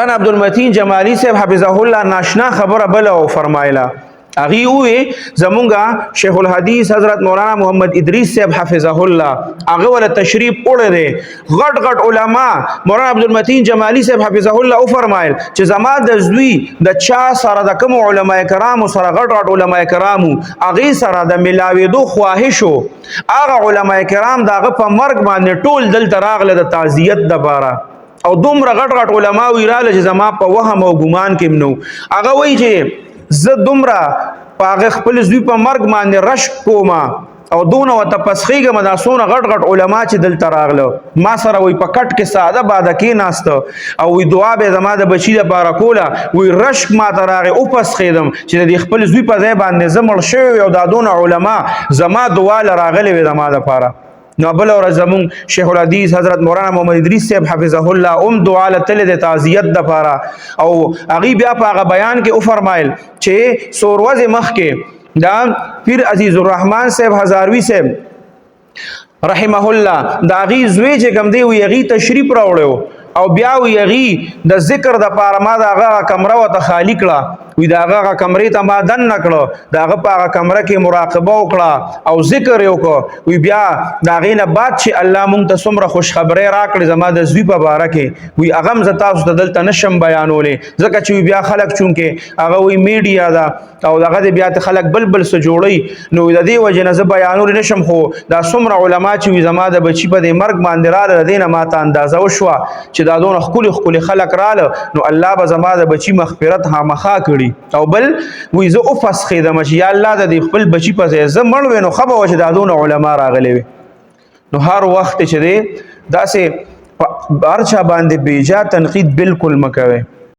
مولانا عبدالمتین جمالی صاحب حفظه الله ناشنا خبره بل او فرمایله اغي وې زمونږه شیخ الحدیث حضرت مولانا محمد ادریس صاحب حفظه الله هغه ول تشریف وړه دي غټ غټ علما مولانا عبدالمتین جمالی صاحب حفظه الله او فرمایل چې زما د زوی د چا سره د کوم علما کرام سره غټ غټ علما کرام اغي سره د ملاویدو خواهشو هغه علما کرام دغه په مرګ باندې ټول دل تراغله د تعزیت د بارا او دومره غټ غټ علما ویراله چې زما په وهم او ګمان کې منو هغه وایي چې زه دومره په خپل زوی په مرګ باندې رش کوما او دونه وته پسخېږم دا سونه غټ غټ علما چې دلته راغله ما سره وي په کټ کې ساده باده کې ناسته او وي دعا به زما د بچی لپاره کوله وي رشک ما ته راغی او پسخېدم چې د خپل زوی په ځای باندې زه مړ شوی او دا دونه علما زما دعا لراغلې وي زما لپاره نو بل اور زمون شیخ الحدیث حضرت مولانا محمد ادریس صاحب حفظه الله دعا لتل د تعزیت د پاره او اغي بیا په بیان کې او فرمایل چې سوروز مخ کې دا پیر عزیز الرحمن صاحب هزاروی صاحب رحمه الله دا اغي زوی چې کوم دی وی اغي تشریف راوړو او بیا وی اغي د ذکر د پاره ما دا هغه کمره وته خالی کړه وی دا هغه کمرې ته ما دن نکړه دا هغه په کمره کې مراقبه وکړه او ذکر وکړه وی بیا دا غینه بعد چې الله مونږ ته څومره خوش خبره راکړي زما د زوی په باره کې وی هغه ز تاسو ته دلته نشم بیانولې ځکه چې بیا خلک چونکې هغه وی میډیا دا او دغه بیا ته خلک بلبل سره جوړي نو د دې وجه نه ز بیانول نشم خو دا څومره علما چې زما د بچی په دې مرګ باندې رااله دینه ما ته اندازه وشوه چې دا دونه خولي خلک رااله نو الله به زما د بچی مغفرت هامخا کړي او بل وی زه او فسخېدم چې یا الله د خپل بچی په ځای زه مړ وینو خبر و چې دا دونه علما راغلي وي نو هر وخت چې دی داسې هر چا باندې بیجا تنقید بالکل مکوي